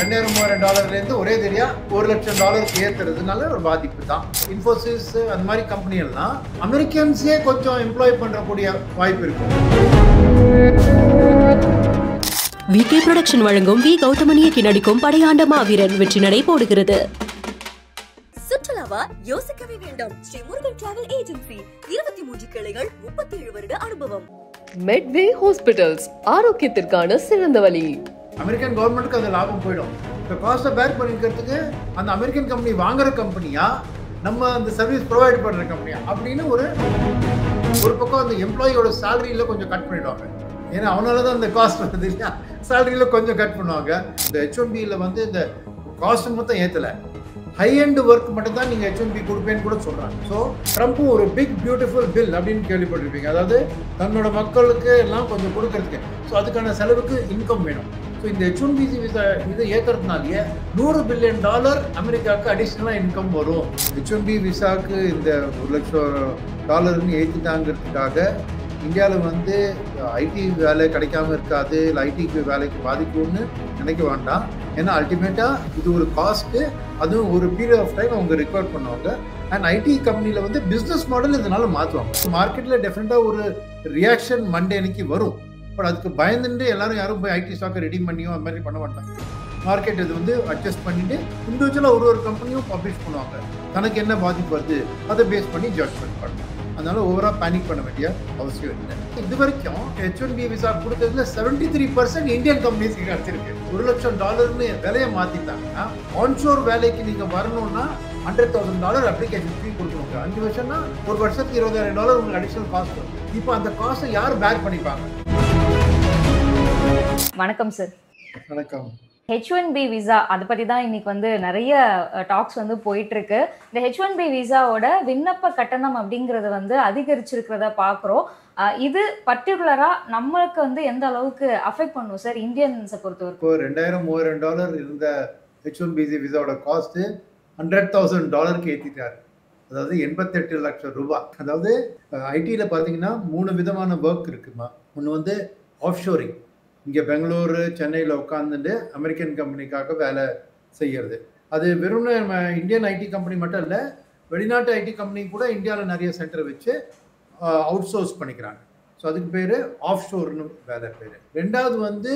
$2000 ஒரே தெரியா $1,00,000 ஏத்துறதுனால ஒரு பாதிப்பு தான். இன்ஃபோசிஸ் அந்த மாதிரி கம்பெனி எல்லாம் அமெரிக்கன்ஸே கொஞ்சம் எம்ப்ளாய் பண்றக்கூடிய வாய்ப்பு இருக்கு. விகே புரொடக்ஷன் வழங்கும் வி கௌதமன் இயக்கி நடிக்கும் படையாண்ட மாவீரன் வெற்றி நடை போடுகிறது. சுற்றுலாவா யோசிக்கவே வேண்டாம். ஸ்ரீ முருகன் டிராவல் ஏஜென்சி 23 கிளைகள், 37 வருட அனுபவம். மெட்வே ஹாஸ்பிட்டல்ஸ், ஆரோக்கியத்திற்கான சிறந்த வழி. அமெரிக்கன் கவர்மெண்ட்டுக்கு அது லாபம் போயிடும். இந்த காஸ்ட்டை பேர் பண்ணிக்கிறதுக்கு அந்த அமெரிக்கன் கம்பெனி வாங்குற கம்பெனியா, நம்ம அந்த சர்வீஸ் ப்ரொவைட் பண்ணுற கம்பெனியா அப்படின்னு ஒரு பக்கம் அந்த எம்ப்ளாயியோட சேலரியில் கொஞ்சம் கட் பண்ணிடுவாங்க. ஏன்னா அவனால தான் இந்த காஸ்ட் வருது இல்லையா, சேலரியில் கொஞ்சம் கட் பண்ணுவாங்க. இந்த H1Bயில் வந்து இந்த காஸ்ட் மொத்தம் ஏற்றலை, ஹை எண்ட் ஒர்க் மட்டும் தான் நீங்கள் H1B கொடுப்பேன்னு கூட சொல்கிறாங்க. ஸோ ட்ரம்ப்பும் ஒரு பிக் பியூட்டிஃபுல் பில் அப்படின்னு கேள்விப்பட்டிருப்பீங்க. அதாவது தன்னோட மக்களுக்கு எல்லாம் கொஞ்சம் கொடுக்கறதுக்கு. ஸோ அதுக்கான செலவுக்கு இன்கம் வேணும். ஸோ இந்த H1B விசா இதை ஏற்றுறதுனாலேயே $100 பில்லியன் அமெரிக்காவுக்கு அடிஷ்னலாக இன்கம் வரும். H1B விசாவுக்கு இந்த $1,00,000 ஏற்றிட்டாங்கிறதுக்காக இந்தியாவில் வந்து ஐடி வேலை கிடைக்காம இருக்காது, இல்லை ஐடிக்கு வேலைக்கு பாதிக்கும்னு நினைக்க வேண்டாம். ஏன்னா அல்டிமேட்டாக இது ஒரு காஸ்ட்டு, அதுவும் ஒரு பீரியட் ஆஃப் டைம் அவங்க ரெக்கார்ட் பண்ணுவாங்க. அண்ட் ஐடி கம்பெனியில் வந்து பிஸ்னஸ் மாடல் இதனால மாற்றுவாங்க. மார்க்கெட்டில் டெஃபினட்டாக ஒரு ரியாக்ஷன் மண்டே அன்னைக்கு வரும். பட் அதுக்கு பயந்துட்டு எல்லாரும் யாரும் போய் ஐடி ஸ்டாக்கை ரெடி பண்ணியோ அந்த மாதிரி பண்ண மாட்டாங்க. மார்க்கெட் இது வந்து அட்ஜஸ்ட் பண்ணிட்டு இண்டிவிஜுவலாக ஒரு கம்பெனியும் பப்ளிஷ் பண்ணுவாங்க. தனக்கு என்ன பாதிப்பு வருது அதை பேஸ் பண்ணி ஜட்ஜ்மெண்ட் பண்ணலாம். அதனால ஓவராக பேனிக் பண்ண வேண்டிய அவசியம் இல்லை. இது வரைக்கும் H1B விசா கொடுத்ததுல 73% இந்தியன் கம்பெனிஸ்க்கு கிடைச்சிருக்கு. $1,00,000 விலையை மாத்திட்டாங்கன்னா ஆன்ஷோர் வேலைக்கு நீங்க வரணும்னா $100,000 அப்ளிகேஷன் ஃபீ கொடுக்கணும். 5 வருஷம்னா ஒரு வருஷத்துக்கு $20,000 உங்களுக்கு அடிஷனல் காஸ்ட் வரும். இப்போ அந்த காஸ்ட்டை யார் பேக் பண்ணிப்பாங்க? வணக்கம் சார். வணக்கம். H1B விசா அதை பற்றி தான் இன்னைக்கு வந்து நிறைய டாக்ஸ் வந்து போயிட்டு இருக்கு. இந்த H1B விசாவோட விண்ணப்ப கட்டணம் அப்படிங்கிறது வந்து அதிகரிச்சிருக்கிறத பார்க்குறோம். இது பர்டிகுலராக நம்மளுக்கு வந்து எந்த அளவுக்கு அஃபெக்ட் பண்ணும் சார் இந்தியன்ஸை பொறுத்தவரைக்கும்? இப்போ $2,000-3,000 இருந்த H1B விசாவோட காஸ்ட்டு $100,000 ஏற்றிட்டார். அதாவது 88 லட்சம் ரூபாய். அதாவது ஐடியில் பார்த்தீங்கன்னா 3 விதமான ஒர்க் இருக்குமா. ஒன்று வந்து ஆஃப் ஷோரிங், இங்கே பெங்களூரு சென்னையில் உட்காந்துட்டு அமெரிக்கன் கம்பெனிக்காக வேலை செய்கிறது. அது வெறும் இந்தியன் ஐடி கம்பெனி மட்டும் இல்லை, வெளிநாட்டு ஐடி கம்பெனி கூட இந்தியாவில் நிறைய சென்டர் வச்சு அவுட் சோர்ஸ் பண்ணிக்கிறாங்க. ஸோ அதுக்கு பேர் ஆஃப் ஷோர்னு வேலை பேர். ரெண்டாவது வந்து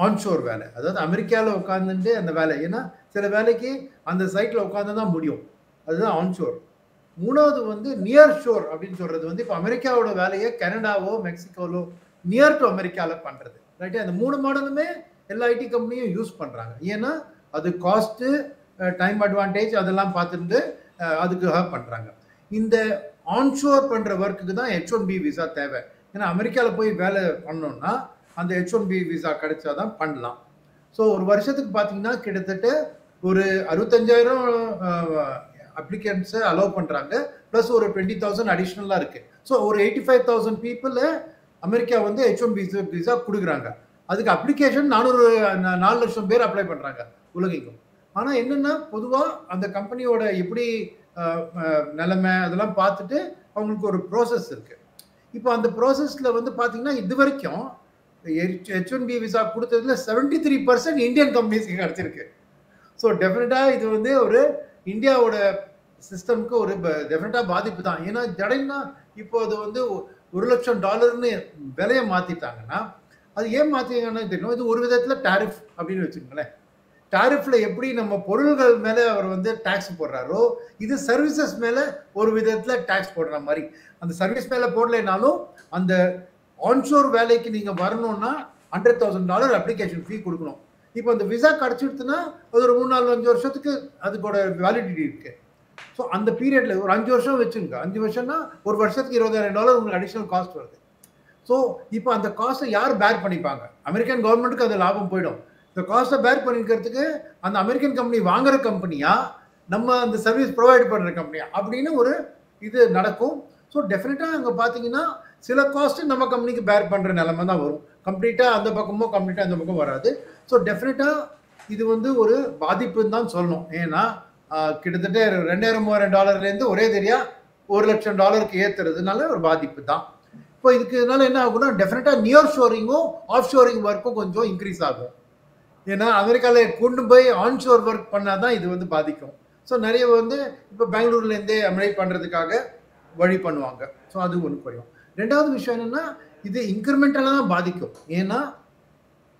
ஆன்ஷோர் வேலை, அதாவது அமெரிக்காவில் உட்காந்துட்டு அந்த வேலை. ஏன்னா சில வேலைக்கு அந்த சைட்டில் உட்காந்து தான் முடியும், அதுதான் ஆன்ஷோர். மூணாவது வந்து நியர் ஷோர் அப்படின்னு சொல்கிறது வந்து இப்போ அமெரிக்காவோட வேலையை கனடாவோ மெக்சிகோவோ நியர் டு அமெரிக்காவில் பண்ணுறது. ரைட்டு, அந்த 3 மாடலுமே எல்லா ஐடி கம்பெனியும் யூஸ் பண்ணுறாங்க. ஏன்னா அது காஸ்ட்டு, டைம் அட்வான்டேஜ் அதெல்லாம் பார்த்துட்டு அதுக்காக பண்ணுறாங்க. இந்த ஆன்ஷோர் பண்ணுற ஒர்க்குக்கு தான் H1B விசா தேவை. ஏன்னா அமெரிக்காவில் போய் வேலை பண்ணோன்னா அந்த H1B விசா கிடைச்சா தான் பண்ணலாம். ஸோ ஒரு வருஷத்துக்கு பார்த்தீங்கன்னா கிட்டத்தட்ட ஒரு 65,000 அப்ளிகன்ஸை அலோவ் பண்ணுறாங்க. ப்ளஸ் ஒரு 20,000 அடிஷ்னலாக இருக்குது. ஸோ ஒரு 85,000 பீப்புளை அமெரிக்கா வந்து H1B விசா கொடுக்குறாங்க. அதுக்கு அப்ளிகேஷன் 4 லட்சம் பேர் அப்ளை பண்ணுறாங்க உலகெங்கும். ஆனால் என்னென்னா பொதுவாக அந்த கம்பெனியோட எப்படி நிலைமை அதெல்லாம் பார்த்துட்டு அவங்களுக்கு ஒரு ப்ராசஸ் இருக்குது. இப்போ அந்த ப்ராசஸில் வந்து பார்த்தீங்கன்னா இது வரைக்கும் H1B விசா கொடுத்ததுல 73% இந்தியன் கம்பெனிஸ்க்கு கிடச்சிருக்கு. ஸோ டெஃபினட்டாக இது வந்து ஒரு இந்தியாவோட சிஸ்டம்க்கு ஒரு டெஃபினட்டாக பாதிப்பு தான். ஏன்னா ஜடைன்னா இப்போ அது வந்து $1,00,000 விலையை மாற்றிட்டாங்கன்னா அது ஏன் மாற்றிங்கன்னா தெரியும். இது ஒரு விதத்தில் டேரிஃப் அப்படின்னு வச்சுக்கோங்களேன். டேரிஃபில் எப்படி நம்ம பொருள்கள் மேலே அவர் வந்து டேக்ஸ் போடுறாரோ, இது சர்வீசஸ் மேலே ஒரு விதத்தில் டேக்ஸ் போடுற மாதிரி. அந்த சர்வீஸ் மேலே போடலைனாலும் அந்த ஆன்ஷோர் வேலைக்கு நீங்கள் வரணும்னா $100,000 அப்ளிகேஷன் ஃபீ கொடுக்கணும். இப்போ அந்த விசா கிடச்சிடுச்சுன்னா அது ஒரு 3-4-5 வருஷத்துக்கு அதுக்கோட வேலிடிட்டி இருக்குது. ஸோ அந்த பீரியடில் ஒரு 5 வருஷம் வச்சுங்க. 5 வருஷம்னா ஒரு வருஷத்துக்கு $20,000 உங்களுக்கு அடிஷ்னல் காஸ்ட் வருது. ஸோ இப்போ அந்த காஸ்ட்டை யார் பேர் பண்ணிப்பாங்க? அமெரிக்கன் கவர்மெண்ட்டுக்கு அது லாபம் போயிடும். இந்த காஸ்ட்டை பேர் பண்ணிக்கிறதுக்கு அந்த அமெரிக்கன் கம்பெனி வாங்குற கம்பெனியா, நம்ம அந்த சர்வீஸ் ப்ரொவைட் பண்ணுற கம்பெனியா அப்படின்னு ஒரு இது நடக்கும். ஸோ டெஃபினட்டாக அங்கே பார்த்தீங்கன்னா சில காஸ்ட்டு நம்ம கம்பெனிக்கு பேர் பண்ணுற நிலைமை தான் வரும். கம்ப்ளீட்டாக அந்த பக்கமோ கம்ப்ளீட்டாக அந்த பக்கம் வராது. ஸோ டெஃபினட்டாக இது வந்து ஒரு பாதிப்புன்னு தான் சொல்லணும். ஏன்னா கிட்டத்தட்ட $2,000-3,000 ஒரே தெரியா $1,00,000 ஏற்றுறதுனால ஒரு பாதிப்பு தான். இப்போ இதுக்கு இதனால என்ன ஆகும்னா டெஃபினட்டாக நியர் ஷோரிங்கும் ஆஃப் ஷோரிங் ஒர்க்கும் கொஞ்சம் இன்க்ரீஸ் ஆகும். ஏன்னா அமெரிக்காவில் கொண்டு போய் ஆன்ஷோர் ஒர்க் பண்ணால் தான் இது வந்து பாதிக்கும். ஸோ நிறைய வந்து இப்போ பெங்களூர்லேருந்தே அப்ளை பண்ணுறதுக்காக வழி பண்ணுவாங்க. ஸோ அது ஒன்று குறையும். ரெண்டாவது விஷயம் என்னென்னா இது இன்க்ரிமெண்டலாக தான் பாதிக்கும். ஏன்னா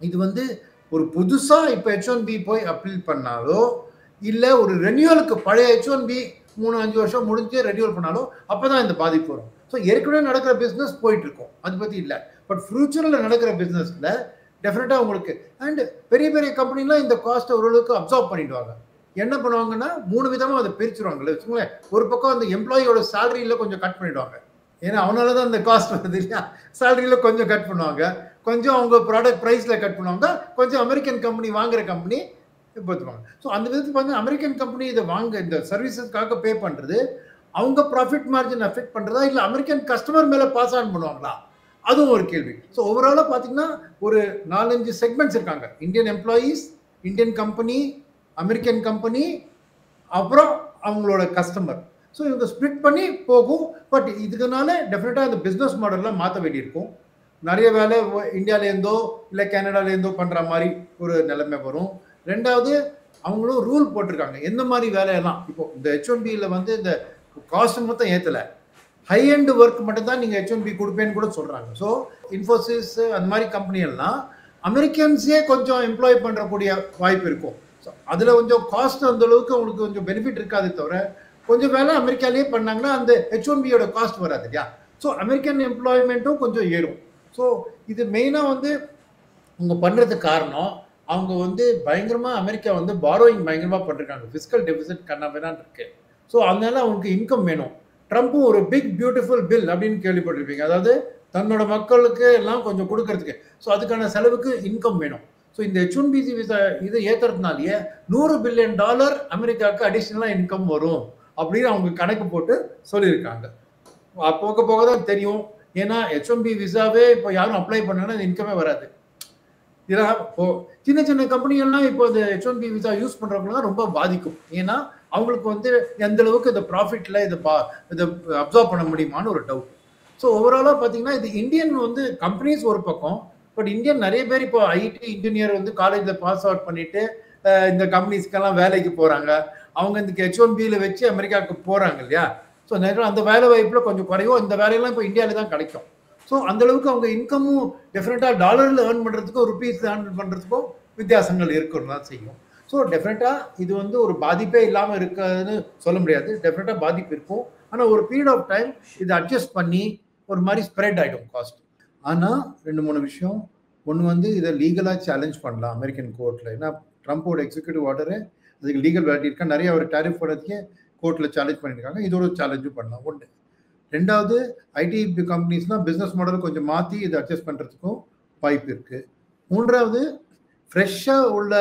இது வந்து ஒரு புதுசாக இப்போ H1B போய் அப்பீல் பண்ணாலோ இல்லை ஒரு ரெனியூவலுக்கு பழைய H1B 3-5 வருஷம் முடிஞ்சு ரெனியூவல் பண்ணாலோ அப்போ தான் இந்த பாதிப்பு வரும். ஸோ ஏற்கனவே நடக்கிற பிஸ்னஸ் போயிட்டுருக்கோம், அது பற்றி இல்லை. பட் ஃப்யூச்சரில் நடக்கிற பிஸ்னஸில் டெஃபினட்டாக உங்களுக்கு அண்ட் பெரிய பெரிய கம்பெனிலாம் இந்த காஸ்ட்டை ஓரளவுக்கு அப்சார்ப் பண்ணிடுவாங்க. என்ன பண்ணுவாங்கன்னா 3 விதமாக அதை பிரிச்சுருவாங்கல்ல வச்சுக்கோங்களேன். ஒரு பக்கம் அந்த எம்ப்ளாயியோட சேலரியில் கொஞ்சம் கட் பண்ணிவிடுவாங்க. ஏன்னா அவனால தான் இந்த காஸ்ட் வருது இல்லையா. சேலரியில் கொஞ்சம் கட் பண்ணுவாங்க, கொஞ்சம் அவங்க ப்ராடக்ட் ப்ரைஸில் கட் பண்ணுவாங்க, கொஞ்சம் அமெரிக்கன் கம்பெனி வாங்குகிற கம்பெனி பார்த்துப்பாங்க. ஸோ அந்த விதத்துக்கு பார்த்தீங்கன்னா அமெரிக்கன் கம்பெனி இதை வாங்க இந்த சர்வீசஸ்க்காக பே பண்ணுறது அவங்க ப்ராஃபிட் மார்ஜின் அஃபெக்ட் பண்ணுறதா இல்லை அமெரிக்கன் கஸ்டமர் மேலே பாஸ் ஆன் பண்ணுவாங்களா, அதுவும் ஒரு கேள்வி. ஸோ ஓவராலாக பார்த்தீங்கன்னா ஒரு 4-5 செக்மெண்ட்ஸ் இருக்காங்க. Indian employees, Indian company, American company, அப்புறம் அவங்களோட கஸ்டமர். ஸோ இவங்க ஸ்ப்ளிட் பண்ணி போகும். பட் இதுக்குனால டெஃபினட்டாக இந்த பிஸ்னஸ் மாடல்லாம் மாற்ற வேண்டியிருக்கும். நிறைய வேலை இந்தியாவிலேருந்தோ இல்லை கனடாலேருந்தோ பண்ணுற மாதிரி ஒரு நிலைமை வரும். ரெண்டாவது அவங்களும் ரூல் போட்டிருக்காங்க எந்த மாதிரி வேலையெல்லாம். இப்போ இந்த H1Bயில் வந்து இந்த காஸ்ட் மொத்தம் ஏற்றலை, ஹை எண்ட் ஒர்க் மட்டும் தான் நீங்கள் H1B கொடுப்பேன்னு கூட சொல்கிறாங்க. ஸோ இன்ஃபோசிஸ் அந்த மாதிரி கம்பெனியெல்லாம் அமெரிக்கன்ஸே கொஞ்சம் எம்ப்ளாய் பண்ணுறக்கூடிய வாய்ப்பு இருக்கும். ஸோ அதில் கொஞ்சம் காஸ்ட் அந்தளவுக்கு அவங்களுக்கு கொஞ்சம் பெனிஃபிட் இருக்காது தவிர கொஞ்சம் வேலை அமெரிக்காலேயே பண்ணாங்கன்னா அந்த H1Bயோட காஸ்ட் வராது இல்லையா. ஸோ அமெரிக்கன் எம்ப்ளாய்மெண்ட்டும் கொஞ்சம் ஏறும். ஸோ இது மெயினாக வந்து அவங்க பண்ணுறதுக்கு காரணம் அவங்க வந்து பயங்கரமாக அமெரிக்கா வந்து பாரோயிங் பயங்கரமாக பண்ணிருக்காங்க. ஃபிஸ்கல் டெபிசிட் கண்ணாபின்னான் இருக்கு. ஸோ அதனால அவங்களுக்கு இன்கம் வேணும். ட்ரம்ப்பும் ஒரு பிக் பியூட்டிஃபுல் பில் அப்படின்னு கேள்விப்பட்டிருப்பீங்க. அதாவது தன்னோட மக்களுக்கு எல்லாம் கொஞ்சம் கொடுக்கறதுக்கு. ஸோ அதுக்கான செலவுக்கு இன்கம் வேணும். ஸோ இந்த H1B விசா இதை ஏற்றுறதுனாலேயே $100 பில்லியன் அமெரிக்காவுக்கு அடிஷ்னலாக இன்கம் வரும் அப்படின்னு அவங்க கணக்கு போட்டு சொல்லியிருக்காங்க. போக போக தான் தெரியும். ஏன்னா H1B விசாவே இப்போ யாரும் அப்ளை பண்ணனா இந்த இன்கமே வராது. இதெல்லாம் இப்போ சின்ன சின்ன கம்பெனிகள்லாம் இப்போ இந்த H1B விசா யூஸ் பண்ணுறவங்களாம் ரொம்ப பாதிக்கும். ஏன்னா அவங்களுக்கு வந்து எந்த அளவுக்கு இந்த ப்ராஃபிட்டில் இதை அப்சர்வ் பண்ண முடியுமான்னு ஒரு டவுட். ஸோ ஓவராலாக பார்த்தீங்கன்னா இது இந்தியன் வந்து கம்பெனிஸ் ஒரு பக்கம். பட் இந்தியன் நிறைய பேர் இப்போ ஐடி இன்ஜினியர் வந்து காலேஜில் பாஸ் அவுட் பண்ணிட்டு இந்த கம்பெனிஸ்க்கெல்லாம் வேலைக்கு போகிறாங்க. அவங்க இந்த H1Bயில் வச்சு அமெரிக்காவுக்கு போகிறாங்க இல்லையா. ஸோ நிறைய அந்த வேலை வாய்ப்பில் கொஞ்சம் குறையும். இந்த வேலையெல்லாம் இப்போ இந்தியாவில் தான் கிடைக்கும். ஸோ அந்தளவுக்கு அவங்க இன்கமும் டெஃபினட்டாக டாலரில் ஏர்ன் பண்ணுறதுக்கும் ருபீஸில் ஏர்ன் பண்ணுறதுக்கும் வித்தியாசங்கள் இருக்கணும் தான் செய்யும். ஸோ டெஃபினட்டாக இது வந்து ஒரு பாதிப்பே இல்லாமல் இருக்காதுன்னு சொல்ல முடியாது. டெஃபினட்டாக பாதிப்பு இருக்கும். ஆனால் ஒரு பீரியட் ஆஃப் டைம் இதை அட்ஜஸ்ட் பண்ணி ஒரு மாதிரி ஸ்ப்ரெட் ஆகிடும் காஸ்ட். ஆனால் 2-3 விஷயம். ஒன்று வந்து இதை லீகலாக சேலஞ்ச் பண்ணலாம் அமெரிக்கன் கோர்ட்டில். ஏன்னா ட்ரம்ப்போட எக்ஸிக்யூட்டிவ் ஆர்டரு அதுக்கு லீகல் வேலிட்டி இருக்கா. நிறைய ஒரு டேரிஃப் போடுறதுக்கே கோர்ட்டில் சேலஞ்ச் பண்ணியிருக்காங்க. இதோட சேலஞ்சும் பண்ணலாம். ஒன்று. ரெண்டாவது ஐடி கம்பெனிஸ்னால் பிஸ்னஸ் மாடல் கொஞ்சம் மாற்றி இதை அட்ஜஸ்ட் பண்ணுறதுக்கும் வாய்ப்பு இருக்குது. மூன்றாவது ஃப்ரெஷ்ஷாக உள்ள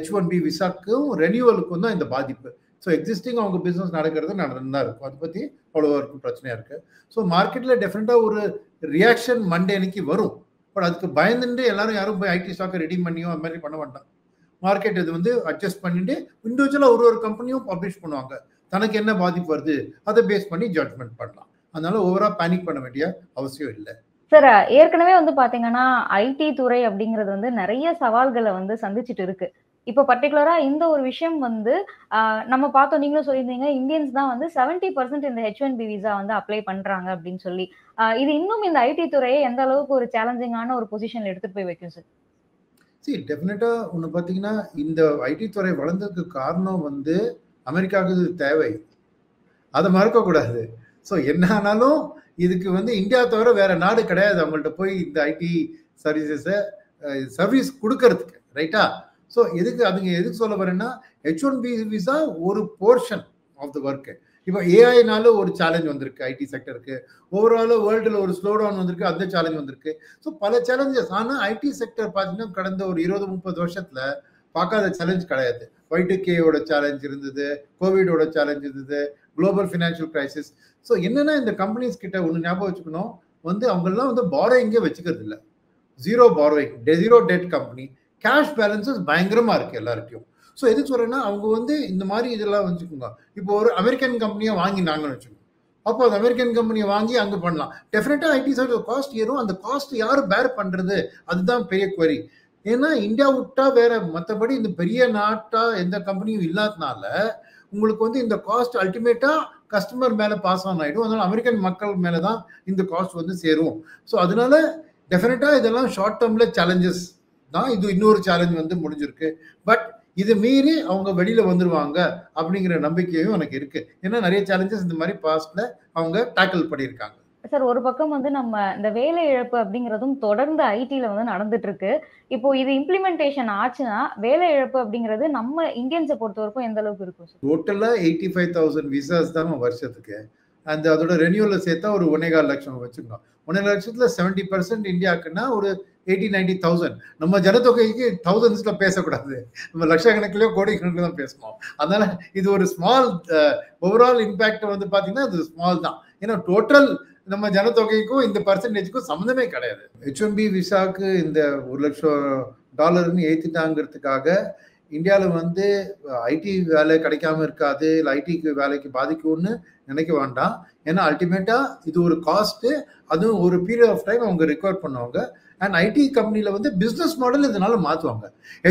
H1B விசாக்கும் ரெனியூவலுக்கும் தான் இந்த பாதிப்பு. ஸோ எக்ஸிஸ்டிங் அவங்க பிஸ்னஸ் நடக்கிறது நடந்து தான் இருக்கும். அதை பற்றி அவ்வளோவா இருக்கும் பிரச்சனையாக இருக்குது. ஸோ மார்க்கெட்டில் டெஃபினட்டாக ஒரு ரியாக்ஷன் மண்டே அன்னைக்கு வரும். பட் அதுக்கு பயந்துட்டு எல்லாரும் யாரும் போய் ஐடி ஸ்டாக்கை ரெடீம் பண்ணியோ அது மாதிரி பண்ண மாட்டாங்க. மார்க்கெட் இது வந்து அட்ஜஸ்ட் பண்ணிட்டு இண்டிவிஜுவலாக ஒரு கம்பெனியும் பப்ளிஷ் பண்ணுவாங்க. தனக்கு என்ன பாதிப்பு வருது அதை பேஸ் பண்ணி ஜட்மெண்ட் பண்ணலாம். அதனால ஓவரா பேனிக் பண்ண வேண்டிய அவசியம் இல்லை. சார், ஏற்கனவே வந்து பாத்தீங்கன்னா ஐடி துறை அப்படிங்கிறது வந்து நிறைய சவால்களை வந்து சந்திச்சுட்டு இருக்கு. இப்போ பர்டிகுலரா இந்த ஒரு விஷயம் வந்து நம்ம பார்த்தோம், நீங்களும் சொல்லியிருந்தீங்க இந்தியன்ஸ் தான் வந்து 70% இந்த H1B விசா வந்து அப்ளை பண்றாங்க அப்படின்னு சொல்லி. இது இன்னும் இந்த ஐடி துறையை எந்த அளவுக்கு ஒரு சேலஞ்சிங்கான ஒரு பொசிஷன்ல எடுத்துட்டு போய் வைக்கும் சார்? சரி, டெஃபினட்டா ஒன்று பார்த்தீங்கன்னா இந்த ஐடி துறை வளர்ந்ததுக்கு காரணம் வந்து அமெரிக்காவுக்கு இது தேவை, அதை மறக்கக்கூடாது. ஸோ என்ன ஆனாலும் இதுக்கு வந்து இந்தியா தவிர வேற நாடு கிடையாது அவங்கள்ட்ட போய் இந்த ஐடி சர்வீசஸை சர்வீஸ் கொடுக்கறதுக்கு, ரைட்டா? ஸோ எதுக்கு சொல்ல வரேன்னா H1B விசா ஒரு போர்ஷன் ஆஃப் த ஒர்க்கு. இப்போ ஏஐனால ஒரு சேலஞ்ச் வந்திருக்கு ஐடி செக்டருக்கு, ஓவரால் வேர்ல்டில் ஒரு ஸ்லோ டவுன் வந்திருக்கு, அந்த சேலஞ்ச் வந்திருக்கு. ஸோ பல சேலஞ்சஸ். ஆனால் ஐடி செக்டர் பார்த்தீங்கன்னா கடந்த ஒரு 20-30 வருஷத்தில் பார்க்காத சேலஞ்ச் கிடையாது. Y2Kயோட சேலஞ்ச் இருந்தது, கோவிடோட சேலஞ்ச் இருந்தது, குளோபல் ஃபினான்ஷியல் கிரைசிஸ். ஸோ என்னென்னா இந்த கம்பெனிஸ் கிட்ட ஒன்று ஞாபகம் வச்சுக்கணும், வந்து அவங்கெல்லாம் வந்து பாரோயிங்கே வச்சுக்கிறது இல்லை. Zero borrowing, zero debt company. Cash balances பயங்கரமாக இருக்குது எல்லார்ட்டையும். ஸோ எதுக்கு சொல்கிறேன்னா அவங்க வந்து இந்த மாதிரி இதெல்லாம் வச்சுக்கோங்க. இப்போ ஒரு அமெரிக்கன் கம்பெனியாக வாங்கினாங்கன்னு வச்சுக்கோங்க, அப்போ அந்த அமெரிக்கன் கம்பெனியை வாங்கி அங்கே பண்ணலாம். டெஃபினட்டாக ஐடி சைடு காஸ்ட் ஏறும். அந்த காஸ்ட் யார் பேர் பண்ணுறது, அதுதான் பெரிய குவரி. ஏன்னா இந்தியா விட்டா வேற மற்றபடி இந்த பெரிய நாட்டா எந்த கம்பெனியும் இல்லாதனால உங்களுக்கு வந்து இந்த காஸ்ட் அல்டிமேட்டா கஸ்டமர் மேல பாஸ் ஆன் ஆயிடும். அதனால அமெரிக்கன் மக்கள் மேலதான் இந்த காஸ்ட் வந்து சேரும். ஸோ அதனால டெஃபினட்டா இதெல்லாம் ஷார்ட் டேர்ம்ல சேலஞ்சஸ் தான். இது இன்னொரு சேலஞ்ச் வந்து முடிஞ்சிருக்கு. பட் இது மீறி அவங்க வெளியில வந்துருவாங்க அப்படிங்கிற நம்பிக்கையும் எனக்கு இருக்கு. ஏன்னா நிறைய சேலஞ்சஸ் இந்த மாதிரி பாஸ்ட்ல அவங்க டேக்கிள் பண்ணியிருக்காங்க. சார், ஒரு பக்கம் வந்து நம்ம இந்த வேலை இழப்பு அப்படிங்கிறதும் தொடர்ந்து ஐடில வந்து நடந்துட்டு இருக்கு. இப்போ இது இம்ப்ளிமெண்டேஷன் ஆச்சுன்னா வேலை இழப்பு அப்படிங்கிறது நம்ம இந்தியன்ஸை பொறுத்த வரைக்கும் எந்த அளவுக்கு இருக்கும் சார்? டோட்டலா 85,000 விசாஸ் தான் வருஷத்துக்கு. அந்த அதோட ரெனியூல சேர்த்தா ஒரு 1.25 லட்சம் வச்சுக்கோங்க. 1.5 லட்சத்துல 70% இந்தியாவுக்குன்னா ஒரு 80-90,000. நம்ம ஜனத்தொகைக்கு தௌசண்ட்ஸ்ல பேசக்கூடாது, நம்ம லட்சக்கணக்கிலயோ கோடிக்கணக்கில் தான் பேசணும். அதனால இது ஒரு ஸ்மால் ஓவரால் இம்பாக்ட் வந்து பாத்தீங்கன்னா இது ஸ்மால் தான். ஏன்னா டோட்டல் நம்ம ஜனத்தொகைக்கும் இந்த பர்சன்டேஜுக்கும் சம்மந்தமே கிடையாது. H1B விசாவுக்கு இந்த $1,00,000 ஏற்றிட்டாங்கிறதுக்காக இந்தியாவில் வந்து ஐடி வேலை கிடைக்காம இருக்காது, இல்லை ஐடிக்கு வேலைக்கு பாதிக்கும்னு நினைக்க வேண்டாம். ஏன்னா அல்டிமேட்டா இது ஒரு காஸ்ட், அதுவும் ஒரு பீரியட் ஆஃப் டைம் அவங்க ரெக்கார்ட் பண்ணுவாங்க. அண்ட் ஐடி கம்பெனியில் வந்து பிஸ்னஸ் மாடல் இதனால மாற்றுவாங்க.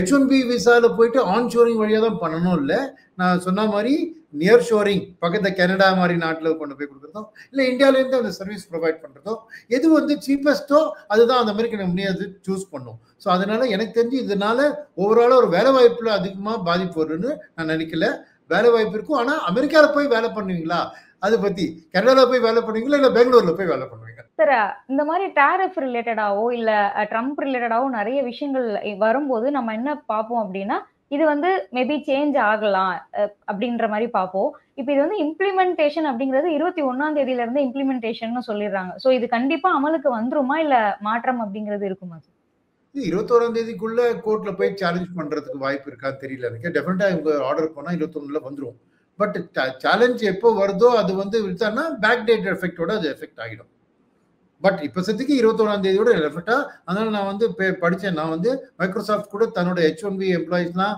H1B விசாவில் போயிட்டு ஆன் ஷோரிங் வழியாக தான் பண்ணணும். இல்லை நான் சொன்ன மாதிரி நியர் ஷோரிங் பக்கத்து கனடா மாதிரி நாட்டில் கொண்டு போய் கொடுக்குறதோ இல்லை இந்தியாவிலேருந்து அந்த சர்வீஸ் ப்ரொவைட் பண்ணுறதோ எது வந்து சீப்பஸ்ட்டோ அதுதான் அந்த அமெரிக்கன் கம்பெனி அது சூஸ் பண்ணும். ஸோ அதனால எனக்கு தெரிஞ்சு இதனால ஓவராலாக ஒரு வேலை வாய்ப்புல அதிகமாக பாதிப்பு வரும்னு நான் நினைக்கல. வேலை வாய்ப்பு இருக்கும். ஆனால் அமெரிக்காவில் போய் வேலை பண்ணுவீங்களா, அதை பற்றி கனடாவில் போய் வேலை பண்ணுவீங்களா இல்லை பெங்களூரில் போய் வேலை பண்ணுவீங்க? சார், இந்த மாதிரி டேரிஃப் ரிலேட்டடாவோ இல்ல ட்ரம்ப் ரிலேட்டடாவோ நிறைய விஷயங்கள் வரும்போது நம்ம என்ன பார்ப்போம் அப்படின்னா, இது வந்து மேபி சேஞ்ச் ஆகலாம் அப்படின்ற மாதிரி பார்ப்போம். இப்போ இது வந்து இம்ப்ளிமெண்டேஷன் அப்படிங்கிறது 21ஆம் தேதியில இருந்து இம்ப்ளிமெண்டேஷன் சொல்லிடுறாங்க. ஸோ இது கண்டிப்பா அமலுக்கு வந்துருமா இல்ல மாற்றம் அப்படிங்கிறது இருக்குமா சார்? 21ஆம் தேதிக்குள்ள கோர்ட்ல போய் சேலஞ்ச் பண்றதுக்கு வாய்ப்பு இருக்கான்னு தெரியல எனக்கு. டெஃபினட்டா இவங்க ஆர்டர் பண்ணா 21ல வந்துடும். பட் சேலஞ்ச் எப்போ வருதோ அது வந்து விட்டான்னா பேக் டேட் எஃபெக்டோட அது எஃபெக்ட் ஆகிடும். பட் இப்போதைக்கு 21ஆம் தேதியோட எஃபெக்டா. அதனால நான் வந்து படித்தேன். நான் வந்து மைக்ரோசாஃப்ட் கூட தன்னோட H1B எம்ப்ளாயிஸ்லாம்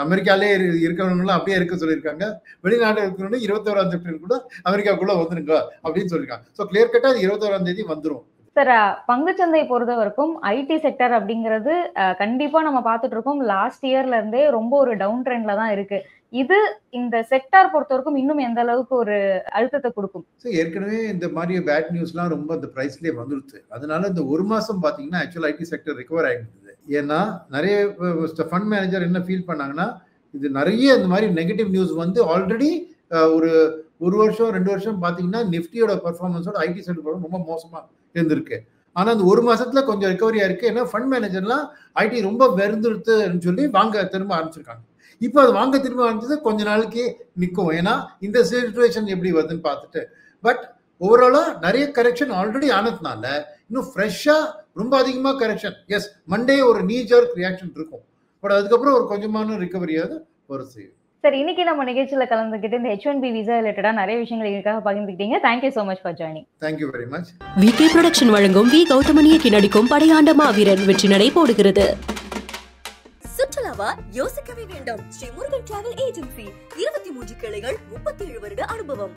அமெரிக்காலே இருக்கிறவங்களாம் அப்படியே இருக்க சொல்லியிருக்காங்க. வெளிநாட்டில் இருக்கிறவங்க 21ஆம் தேதி கூட அமெரிக்காக்குள்ள வந்துருங்க அப்படின்னு சொல்லியிருக்காங்க. ஸோ கிளியர் கட்டா அது 21ஆம் தேதி வந்துடும். சார், பங்குச்சந்தை பொறுத்த வரைக்கும் ஐடி செக்டர் அப்படிங்கிறது கண்டிப்பா நம்ம பார்த்துட்டு இருக்கோம். லாஸ்ட் இயர்ல இருந்தே ரொம்ப ஒரு டவுன் ட்ரெண்ட்ல தான் இருக்கு. இது இந்த செக்டார் பொறுத்த வரைக்கும் இன்னும் எந்த அளவுக்கு ஒரு அழுத்தத்தை கொடுக்கும்? ஏற்கனவே இந்த மாதிரி பேட் நியூஸ்லாம் ரொம்ப அந்த பிரைஸ்லேயே வந்துடுது. அதனால இந்த ஒரு மாசம் பார்த்தீங்கன்னா ஆக்சுவல் ஐடி செக்டர் ரிகவர் ஆகிடுது. ஏன்னா நிறைய ஃபண்ட் மேனேஜர் என்ன ஃபீல் பண்ணாங்கன்னா, இது நிறைய இந்த மாதிரி நெகட்டிவ் நியூஸ் வந்து ஆல்ரெடி ஒரு வருஷம் 2 வருஷம் பார்த்தீங்கன்னா நிஃப்டியோட பர்ஃபார்மன்ஸோட ஐடி செக்டர் ரொம்ப மோசமாக இருந்திருக்கு. ஆனால் அந்த ஒரு மாசத்துல கொஞ்சம் ரெக்கவரியா இருக்கு. ஏன்னா ஃபண்ட் மேனேஜர்லாம் ஐடி ரொம்ப வெறுந்துடுத்துன்னு சொல்லி வாங்க திரும்ப ஆரம்பிச்சிருக்காங்க. இப்போ அது வாங்க திரும்ப ஆரம்பிச்சது கொஞ்ச நாளைக்கு நிற்கும். ஏன்னா இந்த சிச்சுவேஷன் எப்படி வருதுன்னு பார்த்துட்டு. பட் ஓவராலா நிறைய கரெக்ஷன் ஆல்ரெடி ஆனதுனால இன்னும் ஃப்ரெஷ்ஷா ரொம்ப அதிகமாக கரெக்ஷன். எஸ், மண்டே ஒரு நீ ஜர்க் ரியாக்ஷன் இருக்கும். பட் அதுக்கப்புறம் ஒரு கொஞ்சமான ரிகவரியாவது ஒரு செய்யும். சார், இன்னைக்கு நம்ம நிகழ்ச்சியில கலந்துக்கிட்டு இந்த H1B விசா ரிலேட்டடா நிறைய விஷயங்கள் இதுக்காக பகிர்ந்துக்கிட்டீங்க. Thank you so much for joining. Thank you very much. VK production வழங்கும் வி கௌதமன் இயக்கி நடிக்கும் படையாண்ட மாவீரன் வெற்றி நடை போடுகிறது. சுற்றுலாவா யோசிக்கவே வேண்டாம். ஸ்ரீ முருகன் டிராவல் ஏஜென்சி 23 கிளைகள், 37 வருட அனுபவம்.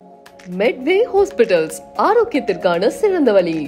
மெட்வே ஹாஸ்பிட்டல்ஸ், ஆரோக்கியத்திற்கான சிறந்த வழி.